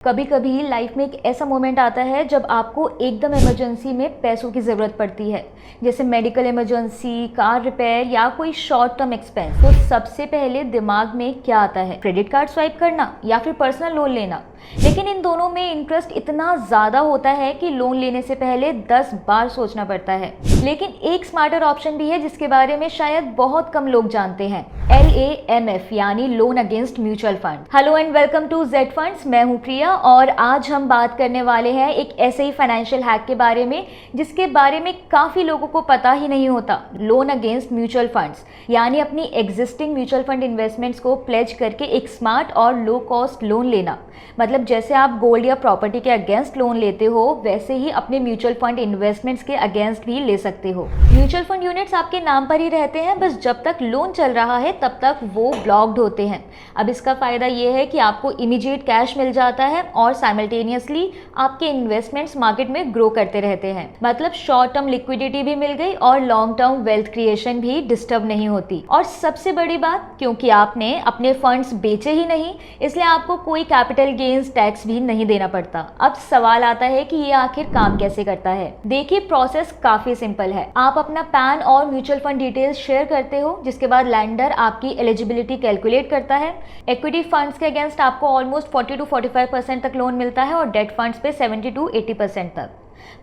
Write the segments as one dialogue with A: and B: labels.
A: कभी कभी लाइफ में एक ऐसा मोमेंट आता है जब आपको एकदम इमरजेंसी में पैसों की ज़रूरत पड़ती है, जैसे मेडिकल इमरजेंसी, कार रिपेयर या कोई शॉर्ट टर्म एक्सपेंस। तो सबसे पहले दिमाग में क्या आता है? क्रेडिट कार्ड स्वाइप करना या फिर पर्सनल लोन लेना। लेकिन इन दोनों में इंटरेस्ट इतना ज़्यादा होता है कि लोन लेने से पहले 10 बार सोचना पड़ता है। लेकिन एक स्मार्टर ऑप्शन भी है जिसके बारे में शायद बहुत कम लोग जानते हैं, LAMF यानी loan against mutual fund. Hello and welcome to Z funds. मैं हूं प्रिया और आज हम बात करने वाले हैं एक ऐसे ही फाइनेंशियल हैक के बारे में जिसके बारे में काफ़ी लोगों को पता ही नहीं होता। लोन अगेंस्ट म्यूचुअल फंड्स यानी अपनी एग्जिस्टिंग म्यूचुअल फंड इन्वेस्टमेंट्स को प्लेज करके एक स्मार्ट और लो कॉस्ट लोन लेना। मतलब जैसे आप गोल्ड या प्रॉपर्टी के अगेंस्ट लोन लेते हो, वैसे ही अपने म्यूचुअल फंड इन्वेस्टमेंट्स के अगेंस्ट भी ले सकते हो। म्यूचुअल फंड यूनिट्स आपके नाम पर ही रहते हैं, बस जब तक लोन चल रहा है तब तक वो ब्लॉक्ड होते हैं। अब इसका फ़ायदा ये है कि आपको इमीडिएट कैश मिल जाता है और साइमल्टेनियसली आपके इन्वेस्टमेंट्स मार्केट में ग्रो करते रहते हैं। मतलब शॉर्ट टर्म लिक्विडिटी भी मिल गई और लॉन्ग टर्म वेल्थ क्रिएशन भी डिस्टर्ब नहीं होती। और सबसे बड़ी बात, क्योंकि आपने अपने फंड्स बेचे ही नहीं, इसलिए आपको कोई कैपिटल गेन्स टैक्स भी नहीं देना पड़ता। अब सवाल आता है कि ये आखिर काम कैसे करता है। देखिए, प्रोसेस काफ़ी सिंपल है। आप अपना पैन और म्यूचुअल फंड डिटेल्स शेयर करते हो, जिसके बाद लैंडर आपकी एलिजिबिलिटी कैलकुलेट करता है। इक्विटी फंड्स के अगेंस्ट आपको ऑलमोस्ट 40 to 45% तक लोन मिलता है और डेट फंड्स पे 70 to 80% तक।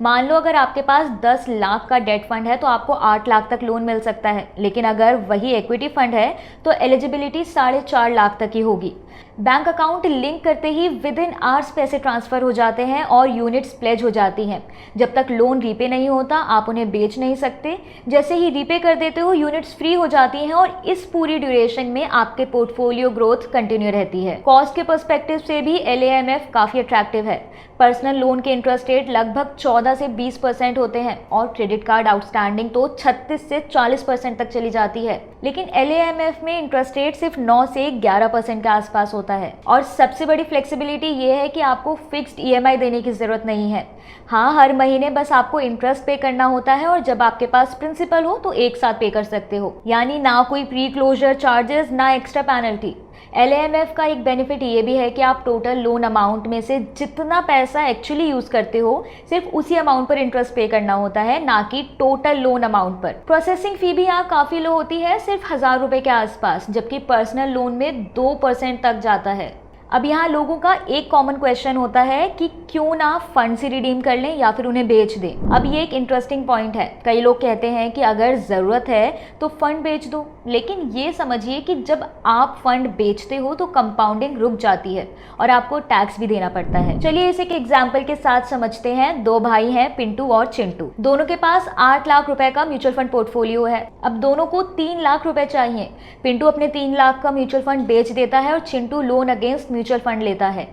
A: मान लो अगर आपके पास 10 लाख का डेट फंड है तो आपको 8 लाख तक लोन मिल सकता है। लेकिन अगर वही इक्विटी फंड है तो एलिजिबिलिटी 4.5 लाख तक ही होगी। बैंक अकाउंट लिंक करते ही विद इन आवर्स पैसे ट्रांसफ़र हो जाते हैं और यूनिट्स प्लेज हो जाती हैं। जब तक लोन रीपे नहीं होता आप उन्हें बेच नहीं सकते। जैसे ही रीपे कर देते हो यूनिट्स फ्री हो जाती हैं और इस पूरी ड्यूरेशन में आपके पोर्टफोलियो ग्रोथ कंटिन्यू रहती है। कॉस्ट के पर्सपेक्टिव से भी LAMF काफ़ी अट्रैक्टिव है। पर्सनल लोन के इंटरेस्ट रेट लगभग 14 से 20% होते हैं और क्रेडिट कार्ड आउटस्टैंडिंग तो 36 से 40% तक चली जाती है। लेकिन LAMF में इंटरेस्ट रेट सिर्फ 9 से 11% के आसपास होता है। और सबसे बड़ी फ्लेक्सिबिलिटी ये है कि आपको फिक्स्ड EMI देने की ज़रूरत नहीं है। हाँ, हर महीने बस आपको इंटरेस्ट पे करना होता है और जब आपके पास प्रिंसिपल हो तो एक साथ पे कर सकते हो। यानी ना कोई प्री क्लोजर चार्जेस, ना एक्स्ट्रा पेनल्टी। LAMF का एक बेनिफिट ये भी है कि आप टोटल लोन अमाउंट में से जितना पैसा एक्चुअली यूज़ करते हो सिर्फ उसी अमाउंट पर इंटरेस्ट पे करना होता है, ना कि टोटल लोन अमाउंट पर। प्रोसेसिंग फ़ी भी यहाँ काफ़ी लो होती है, सिर्फ 1000 रुपये के आसपास, जबकि पर्सनल लोन में 2% तक जाता है। अब यहाँ लोगों का एक कॉमन क्वेश्चन होता है कि क्यों ना फंड से रिडीम कर लें या फिर उन्हें बेच दें। अब ये एक इंटरेस्टिंग पॉइंट है। कई लोग कहते हैं कि अगर ज़रूरत है तो फंड बेच दो, लेकिन ये समझिए कि जब आप फंड बेचते हो तो कंपाउंडिंग रुक जाती है और आपको टैक्स भी देना पड़ता है। चलिए इसे एक एग्जाम्पल के साथ समझते हैं। 2 भाई हैं, पिंटू और चिंटू। दोनों के पास 8 लाख रुपए का म्यूचुअल फंड पोर्टफोलियो है। अब दोनों को 3 लाख रुपए चाहिए। पिंटू अपने 3 लाख का म्यूचुअल फंड बेच देता है और Chintu loan against mutual fund लेता है।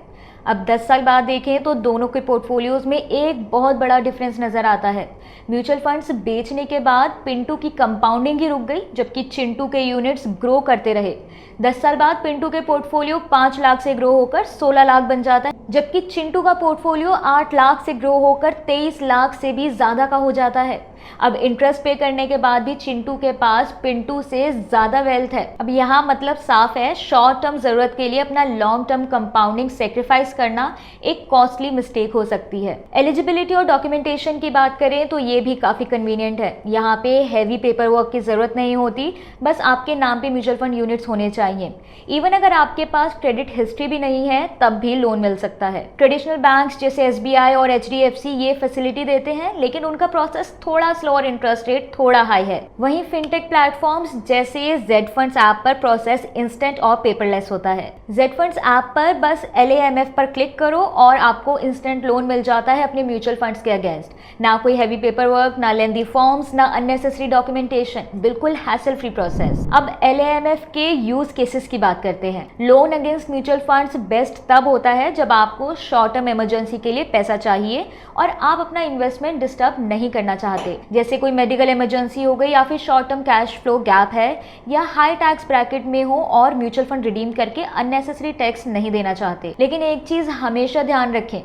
A: अब 10 साल बाद देखें तो दोनों के पोर्टफोलियोज में एक बहुत बड़ा डिफरेंस नज़र आता है। म्यूचुअल फंड्स बेचने के बाद पिंटू की कंपाउंडिंग ही रुक गई, जबकि चिंटू के यूनिट्स ग्रो करते रहे। 10 साल बाद पिंटू के पोर्टफोलियो 5 लाख से ग्रो होकर 16 लाख बन जाता है, जबकि चिंटू का पोर्टफोलियो 8 लाख से ग्रो होकर 23 लाख से भी ज़्यादा का हो जाता है। अब इंटरेस्ट पे करने के बाद भी चिंटू के पास पिंटू से ज़्यादा वेल्थ है। अब यहाँ मतलब साफ है, शॉर्ट टर्म ज़रूरत के लिए अपना लॉन्ग टर्म कंपाउंडिंग सेक्रीफाइस करना एक कॉस्टली मिस्टेक हो सकती है। एलिजिबिलिटी और डॉक्यूमेंटेशन की बात करें तो ये भी काफ़ी कन्वीनियंट है। यहाँ पे हैवी पेपर वर्क की ज़रूरत नहीं होती, बस आपके नाम पे म्यूचुअल फंड यूनिट्स होने चाहिए। इवन अगर आपके पास क्रेडिट हिस्ट्री भी नहीं है तब भी लोन मिल सकता है। ट्रेडिशनल बैंक्स जैसे SBI और HDFC ये फैसिलिटी देते हैं, लेकिन उनका प्रोसेस थोड़ा स्लो और इंटरेस्ट रेट थोड़ा हाई है। वहीं फिनटेक प्लेटफॉर्म्स जैसे जेड फंड्स ऐप पर प्रोसेस इंस्टेंट और पेपरलेस होता है। जेड फंड्स ऐप पर बस LAMF पर क्लिक करो और आपको इंस्टेंट लोन मिल जाता है अपने म्यूचुअल फंड्स के अगेंस्ट। ना कोई हैवी पेपर वर्क, ना लेंदी फॉर्म्स, ना अननेसेसरी डॉक्यूमेंटेशन, बिल्कुल हैसल फ्री प्रोसेस। अब LAMF के यूज केसेस की बात करते हैं। Loan against mutual funds best तब होता है जब आपको शॉर्ट टर्म इमरजेंसी के लिए पैसा चाहिए और आप अपना इन्वेस्टमेंट डिस्टर्ब नहीं करना चाहते। जैसे कोई मेडिकल इमरजेंसी हो गई या फिर short term cash flow gap है या हाई टैक्स ब्रैकेट में हो और म्यूचुअल फंड रिडीम करके अननेसेसरी टैक्स नहीं देना चाहते। लेकिन एक चीज हमेशा ध्यान रखें,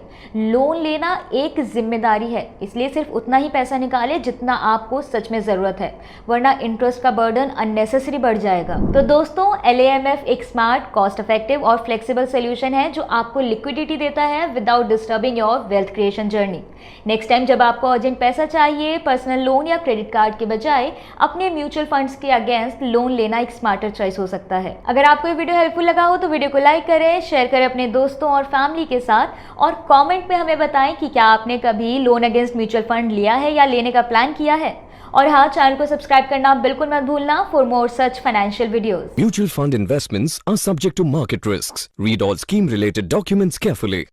A: लोन लेना एक जिम्मेदारी है, इसलिए सिर्फ उतना ही पैसा निकालें जितना आपको सच में जरूरत है, वरना इंटरेस्ट का बर्डन अननेसेसरी बढ़ जाएगा। तो दोस्तों, LAMF एक स्मार्ट, कॉस्ट इफेक्टिव और फ्लेक्सिबल सोल्यूशन है जो आपको लिक्विडिटी देता है without disturbing your wealth creation journey. Next time जब आपको अर्जेंट पैसा चाहिए, पर्सनल लोन या क्रेडिट कार्ड के बजाय अपने म्यूचुअल फंड्स के अगेंस्ट लोन लेना एक स्मार्टर चॉइस हो सकता है। अगर आपको ये वीडियो हेल्पफुल लगा हो तो वीडियो को लाइक करें, शेयर करें अपने दोस्तों और फैमिली के साथ और कमेंट में हमें बताएं कि क्या आपने कभी लोन अगेंस्ट म्यूचुअल फंड लिया है या लेने का प्लान किया है। और हाँ, चैनल को सब्सक्राइब करना बिल्कुल मत भूलना for more such financial videos.
B: Mutual fund investments are subject to market risks. Read all scheme related documents carefully.